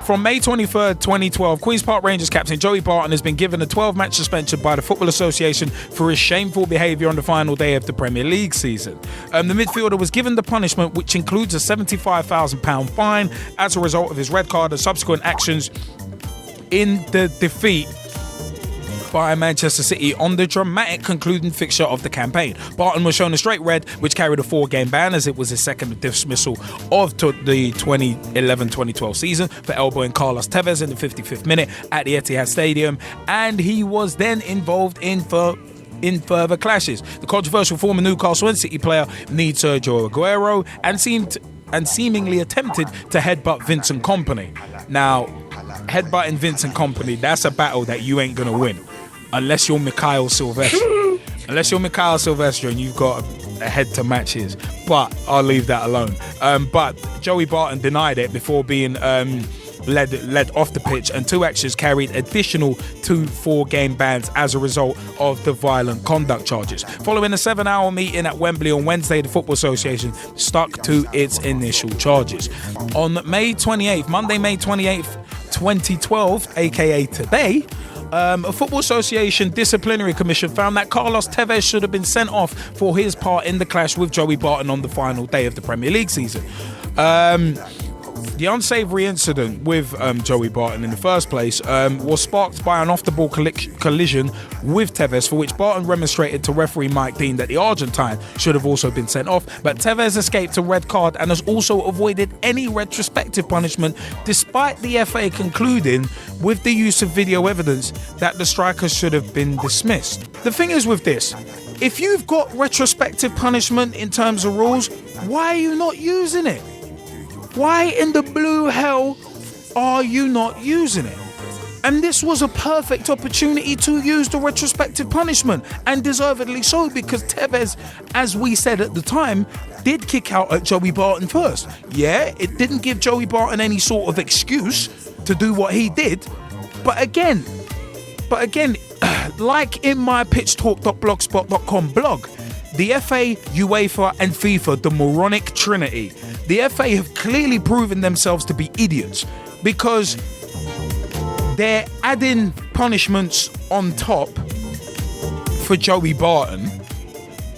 From May 23rd, 2012, Queen's Park Rangers captain Joey Barton has been given a 12-match suspension by the Football Association for his shameful behaviour on the final day of the Premier League season. The midfielder was given the punishment, which includes a £75,000 fine as a result of his red card and subsequent actions in the defeat by Manchester City on the dramatic concluding fixture of the campaign. Barton was shown a straight red, which carried a 4-game ban, as it was his second dismissal of the 2011-2012 season for elbowing Carlos Tevez in the 55th minute at the Etihad Stadium, and he was then involved in further clashes. The controversial former Newcastle and City player kneed Sergio Aguero and seemingly attempted to headbutt Vincent Kompany. Now, headbutting Vincent Kompany, that's a battle that you ain't gonna win unless you're Mikhail Silvestre. Unless you're Mikhail Silvestre and you've got a head to match his. But I'll leave that alone. But Joey Barton denied it before being led off the pitch, and 2 actions carried additional 2 4-game bans as a result of the violent conduct charges. Following a 7-hour meeting at Wembley on Wednesday, the Football Association stuck to its initial charges. On Monday, May 28th, 2012, aka today, a Football Association disciplinary commission found that Carlos Tevez should have been sent off for his part in the clash with Joey Barton on the final day of the Premier League season. The unsavoury incident with Joey Barton in the first place was sparked by an off-the-ball collision with Tevez, for which Barton remonstrated to referee Mike Dean that the Argentine should have also been sent off, but Tevez escaped a red card and has also avoided any retrospective punishment, despite the FA concluding, with the use of video evidence, that the striker should have been dismissed. The thing is with this, if you've got retrospective punishment in terms of rules, why are you not using it? Why in the blue hell are you not using it? And this was a perfect opportunity to use the retrospective punishment, and deservedly so, because Tevez, as we said at the time, did kick out at Joey Barton first. Yeah, it didn't give Joey Barton any sort of excuse to do what he did. But again, like in my pitchtalk.blogspot.com blog, the FA, UEFA and FIFA, the moronic trinity, the FA have clearly proven themselves to be idiots, because they're adding punishments on top for Joey Barton,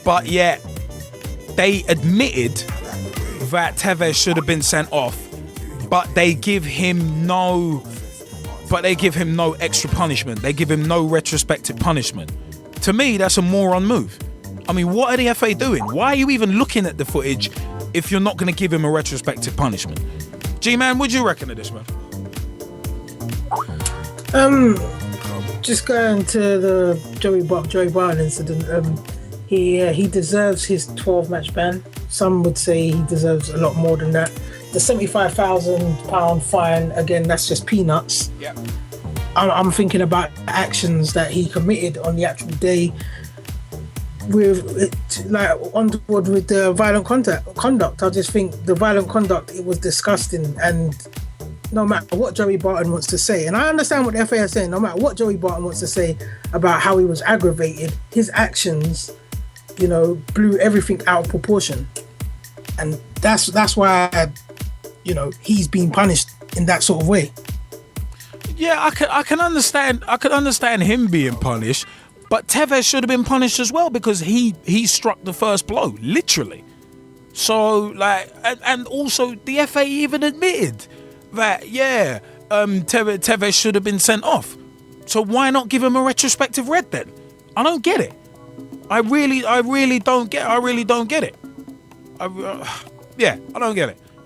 but yet they admitted that Tevez should have been sent off, but they give him no extra punishment. They give him no retrospective punishment. To me, that's a moron move. I mean, what are the FA doing? Why are you even looking at the footage if you're not going to give him a retrospective punishment? G-Man, what do you reckon of this, man? Just going to the Joey Barton incident, he deserves his 12-match ban. Some would say he deserves a lot more than that. The £75,000 fine, again, that's just peanuts. Yeah. I'm thinking about actions that he committed on the actual day, with on board with the violent conduct. I just think the violent conduct, it was disgusting, and no matter what Joey Barton wants to say, and I understand what the FA is saying, no matter what Joey Barton wants to say about how he was aggravated, his actions, blew everything out of proportion, and that's why he's being punished in that sort of way. Yeah, I can understand him being punished. But Tevez should have been punished as well, because he struck the first blow, literally. So, and also the FA even admitted that, Tevez should have been sent off. So why not give him a retrospective red then? I don't get it. I really don't get it. I don't get it.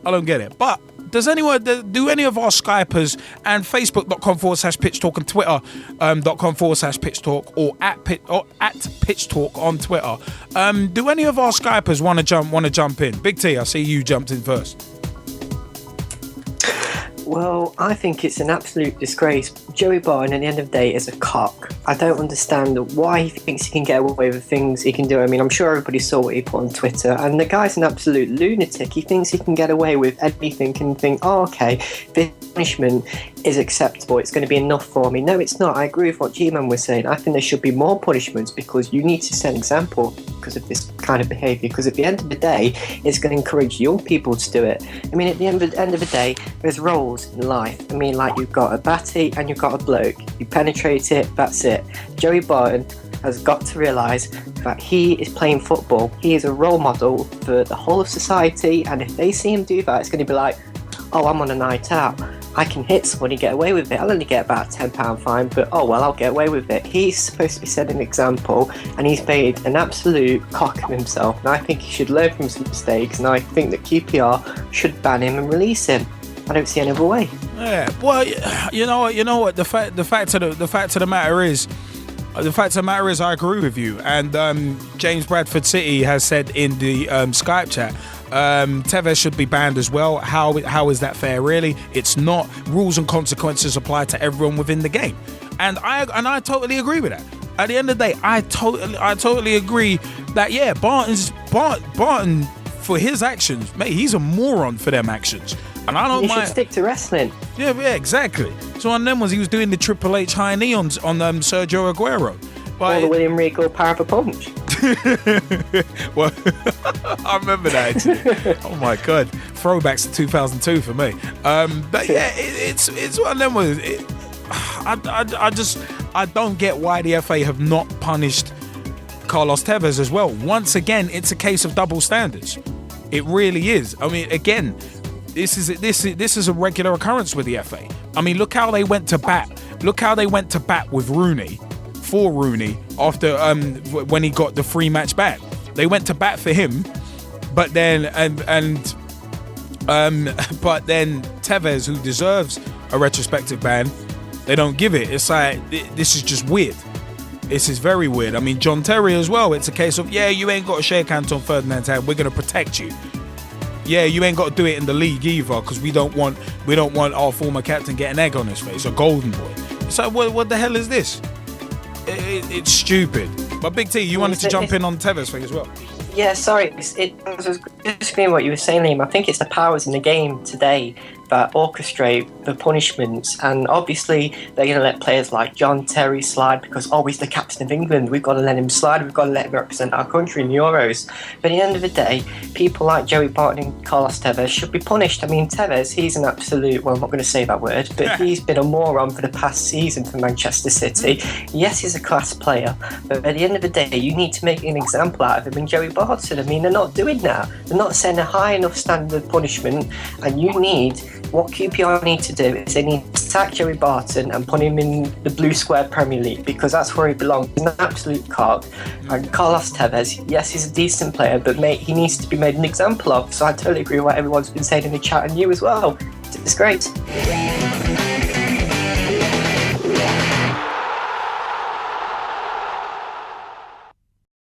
I don't get it. But do any of our Skypers and Facebook.com/pitchtalk and Twitter.com/pitchtalk or at pitchtalk on Twitter, do any of our Skypers want to jump in? Big T, I see you jumped in first. Well, I think it's an absolute disgrace. Joey Barton, at the end of the day, is a cock. I don't understand why he thinks he can get away with things he can do. I mean, I'm sure everybody saw what he put on Twitter, and the guy's an absolute lunatic. He thinks he can get away with anything and think, oh, okay, this punishment is acceptable, it's going to be enough for me. No, it's not. I agree with what G-Man was saying. I think there should be more punishments, because you need to set an example because of this kind of behaviour, because at the end of the day, it's going to encourage young people to do it. I mean, at the end of the day, there's roles in life. I mean, like, you've got a batty and you've got a bloke. You penetrate it, that's it. Joey Barton has got to realise that he is playing football. He is a role model for the whole of society, and if they see him do that, it's going to be like, oh, I'm on a night out, I can hit somebody, get away with it. I'll only get about a £10 fine, but oh well, I'll get away with it. He's supposed to be setting an example, and he's made an absolute cock of himself, and I think he should learn from his mistakes, and I think that QPR should ban him and release him. I don't see any other way. Yeah, well, you know what? The fact of the matter is, I agree with you. And James Bradford City has said in the Skype chat, Tevez should be banned as well. How is that fair? Really, it's not. Rules and consequences apply to everyone within the game, and I totally agree with that. At the end of the day, I totally agree that Barton for his actions, mate, he's a moron for them actions. And I don't mind. Should stick to wrestling. Yeah, exactly. So on them ones, he was doing the Triple H high knee on Sergio Aguero. Or the William Regal power of a punch. Well, I remember that actually. Oh my god, throwbacks to 2002 for me. But yeah, it's one of them ones. I don't get why the FA have not punished Carlos Tevez as well. Once again, it's a case of double standards. It really is. I mean, again, this is a regular occurrence with the FA. I mean, look how they went to bat. Look how they went to bat with Rooney, for Rooney, after when he got the free match back. They went to bat for him, but then but then Tevez, who deserves a retrospective ban, they don't give it. It's like, this is just weird. This is very weird. I mean, John Terry as well. It's a case of, yeah, you ain't got to shake hands on Ferdinand's hand. We're gonna protect you. Yeah, you ain't got to do it in the league either, because we don't want our former captain getting egg on his face, a golden boy. It's like, what the hell is this? It's stupid. But Big T, you wanted to jump in on Tevez thing as well. Yeah, sorry. I was just agreeing what you were saying, Liam. I think it's the powers in the game today that orchestrate the punishments, and obviously they're going to let players like John Terry slide because, oh, he's the captain of England, we've got to let him slide, we've got to let him represent our country in the Euros. But at the end of the day, people like Joey Barton and Carlos Tevez should be punished. I mean, Tevez, he's an absolute, well, I'm not going to say that word, but he's been a moron for the past season for Manchester City. Yes, he's a class player, but at the end of the day, you need to make an example out of him and Joey Barton. I mean, they're not doing that. They're not setting a high enough standard of punishment, and you need, what QPR need to do is they need to sack Joey Barton and put him in the blue square Premier League, because that's where he belongs. He's an absolute cock. And Carlos Tevez, yes, he's a decent player, but mate, he needs to be made an example of. So I totally agree with what everyone's been saying in the chat, and you as well. It's great.